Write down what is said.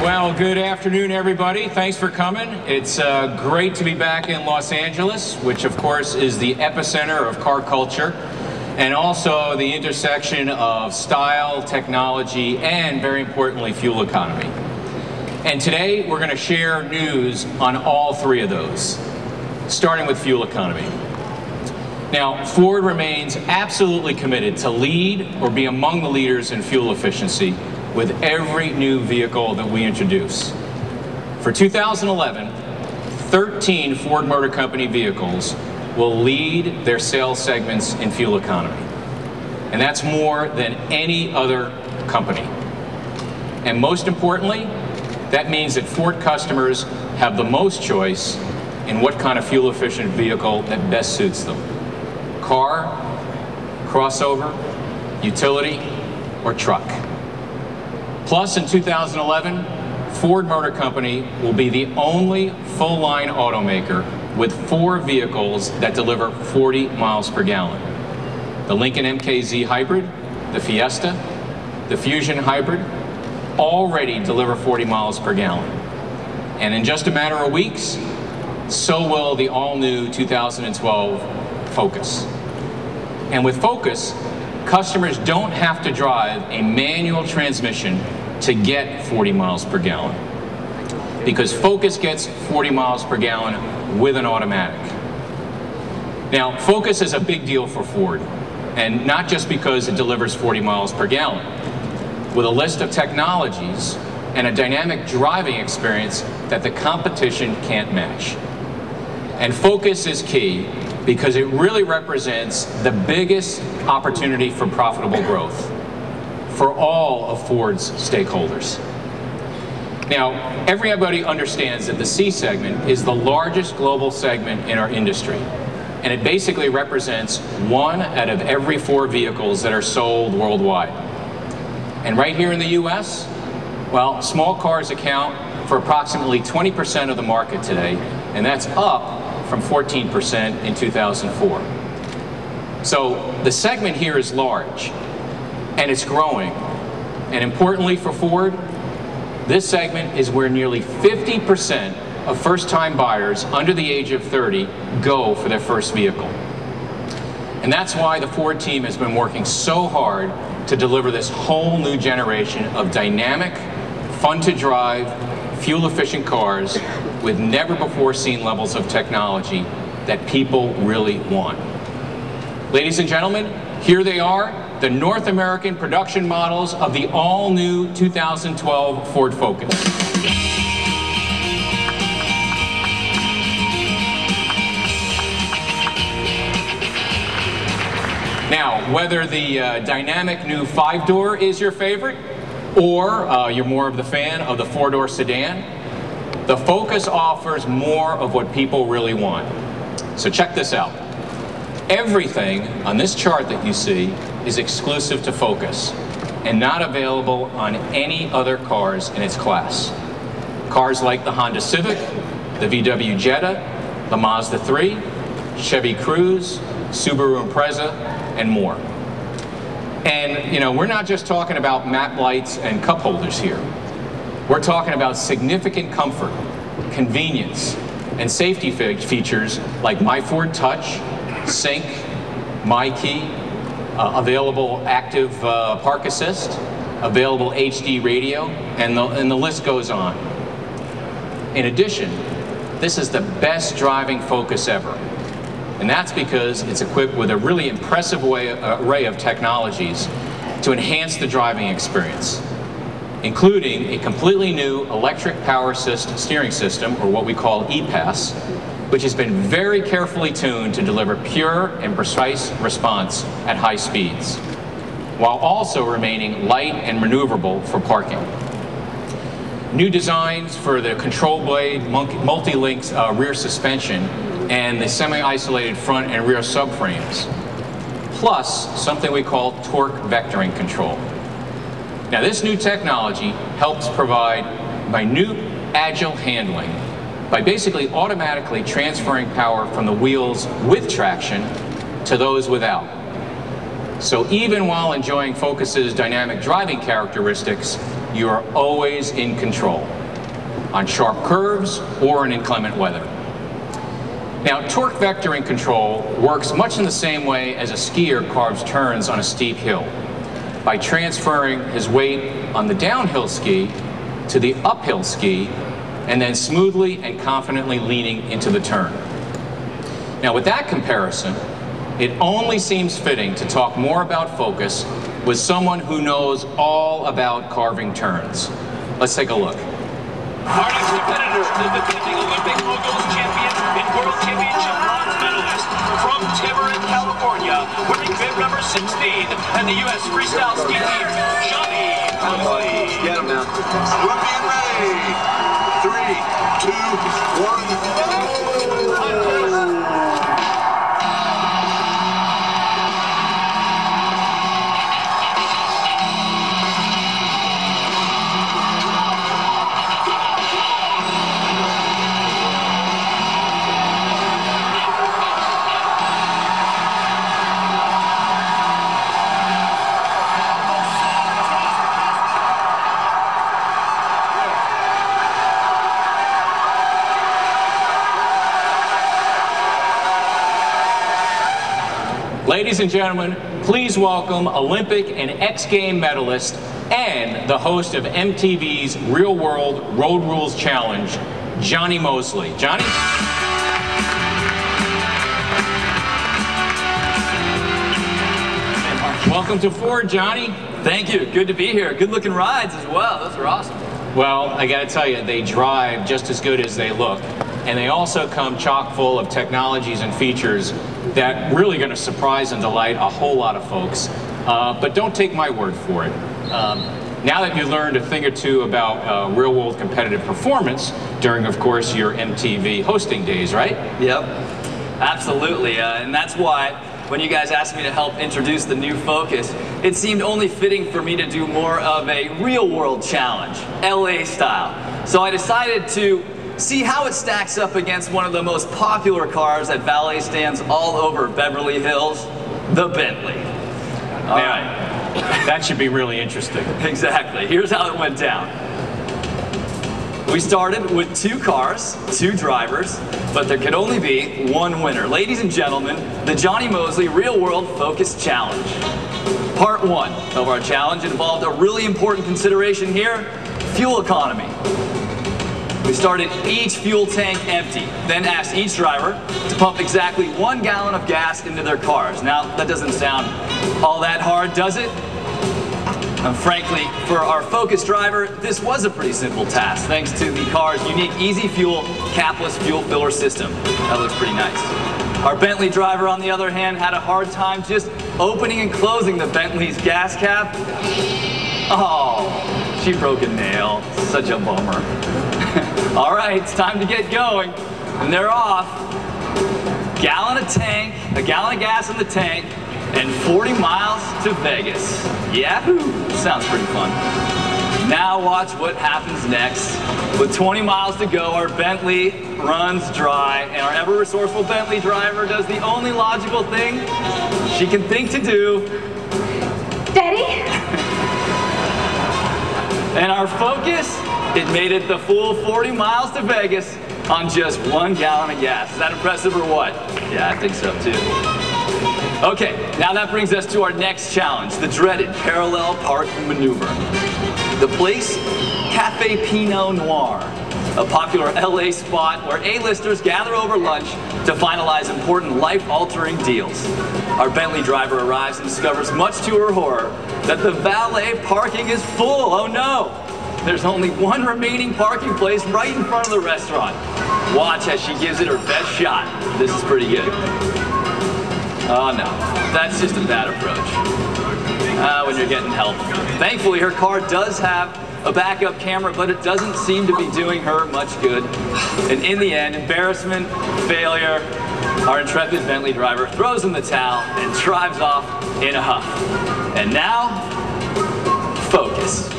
Well, good afternoon, everybody. Thanks for coming. It's great to be back in Los Angeles, which of course is the epicenter of car culture, and also the intersection of style, technology, and very importantly, fuel economy. And today we're going to share news on all three of those, starting with fuel economy. Now, Ford remains absolutely committed to lead or be among the leaders in fuel efficiency with every new vehicle that we introduce. For 2011, 13 Ford Motor Company vehicles will lead their sales segments in fuel economy. And that's more than any other company. And most importantly, that means that Ford customers have the most choice in what kind of fuel efficient vehicle that best suits them. Car, crossover, utility, or truck. Plus, in 2011, Ford Motor Company will be the only full-line automaker with 4 vehicles that deliver 40 miles per gallon. The Lincoln MKZ Hybrid, the Fiesta, the Fusion Hybrid, already deliver 40 miles per gallon. And in just a matter of weeks, so will the all-new 2012 Focus. And with Focus, customers don't have to drive a manual transmission to get 40 miles per gallon, because Focus gets 40 miles per gallon with an automatic. Now, Focus is a big deal for Ford, and not just because it delivers 40 miles per gallon. With a list of technologies and a dynamic driving experience that the competition can't match. And Focus is key because it really represents the biggest opportunity for profitable growth for all of Ford's stakeholders. Now, everybody understands that the C segment is the largest global segment in our industry, and it basically represents 1 out of every 4 vehicles that are sold worldwide. And right here in the US, well, small cars account for approximately 20% of the market today, and that's up from 14% in 2004. So the segment here is large, and it's growing. And importantly for Ford, this segment is where nearly 50% of first-time buyers under the age of 30 go for their first vehicle. And that's why the Ford team has been working so hard to deliver this whole new generation of dynamic, fun-to-drive, fuel-efficient cars with never-before-seen levels of technology that people really want. Ladies and gentlemen, here they are, the North American production models of the all-new 2012 Ford Focus. Now, whether the dynamic new 5-door is your favorite, or you're more of the fan of the 4-door sedan, the Focus offers more of what people really want. So check this out. Everything on this chart that you see is exclusive to Focus and not available on any other cars in its class. Cars like the Honda Civic, the VW Jetta, the Mazda 3, Chevy Cruze, Subaru Impreza, and more. And, you know, we're not just talking about map lights and cup holders here. We're talking about significant comfort, convenience, and safety features like My Ford Touch, Sync, My Key, available active park assist, available HD radio, and the list goes on. In addition, this is the best driving Focus ever. And that's because it's equipped with a really impressive array of technologies to enhance the driving experience, including a completely new electric power assist steering system, or what we call EPAS, which has been very carefully tuned to deliver pure and precise response at high speeds, while also remaining light and maneuverable for parking. New designs for the control blade, multi-link rear suspension, and the semi-isolated front and rear subframes, plus something we call torque vectoring control. Now, this new technology helps provide minute, agile handling by basically automatically transferring power from the wheels with traction to those without. So even while enjoying Focus's dynamic driving characteristics, you are always in control. on sharp curves, or in inclement weather. Now, torque vectoring control works much in the same way as a skier carves turns on a steep hill, by transferring his weight on the downhill ski to the uphill ski, and then smoothly and confidently leaning into the turn. Now, with that comparison, it only seems fitting to talk more about focus with someone who knows all about carving turns. Let's take a look. Our next competitor, the defending Olympic moguls champion and world championship bronze medalist from Tiburon, California, wearing bib number 16 and the U.S. freestyle ski team, Johnny Mosley. Get him now. Rookie ready. 3, 2, 1. Ladies and gentlemen, please welcome Olympic and X Game medalist and the host of MTV's Real World Road Rules Challenge, Johnny Mosley. Johnny? Welcome to Ford, Johnny. Thank you. Good to be here. Good looking rides as well. Those are awesome. Well, I gotta tell you, they drive just as good as they look. And they also come chock full of technologies and features that really gonna surprise and delight a whole lot of folks. But don't take my word for it. Now that you learned a thing or two about real-world competitive performance during, of course, your MTV hosting days, right? Yep, absolutely. And that's why when you guys asked me to help introduce the new Focus, it seemed only fitting for me to do more of a real-world challenge, LA style. So I decided to see how it stacks up against one of the most popular cars at valet stands all over Beverly Hills, the Bentley. All right. That should be really interesting. Exactly. Here's how it went down. We started with 2 cars, 2 drivers, but there could only be one winner. Ladies and gentlemen, the Johnny Mosley Real World Focus Challenge. Part 1 of our challenge involved a really important consideration here, fuel economy. We started each fuel tank empty, then asked each driver to pump exactly 1 gallon of gas into their cars. Now, that doesn't sound all that hard, does it? Frankly, for our Focus driver, this was a pretty simple task, thanks to the car's unique Easy Fuel capless fuel filler system. That looks pretty nice. Our Bentley driver, on the other hand, had a hard time just opening and closing the Bentley's gas cap. Oh, she broke a nail. Such a bummer. All right, it's time to get going. And they're off. A gallon of gas in the tank, and 40 miles to Vegas. Yahoo! Sounds pretty fun. Now watch what happens next. With 20 miles to go, our Bentley runs dry, and our ever-resourceful Bentley driver does the only logical thing she can think to do. Daddy? And our Focus, it made it the full 40 miles to Vegas on just 1 gallon of gas. Is that impressive or what? Yeah, I think so too. Okay, now that brings us to our next challenge, the dreaded parallel park maneuver. The place, Cafe Pinot Noir, a popular LA spot where A-listers gather over lunch to finalize important life-altering deals. Our Bentley driver arrives and discovers, much to her horror, that the valet parking is full. Oh no! There's only 1 remaining parking place right in front of the restaurant. Watch as she gives it her best shot. This is pretty good. Oh no, that's just a bad approach. When you're getting help. Thankfully, her car does have a backup camera, but it doesn't seem to be doing her much good. And in the end, embarrassment, failure, our intrepid Bentley driver throws in the towel and drives off in a huff. And now, Focus.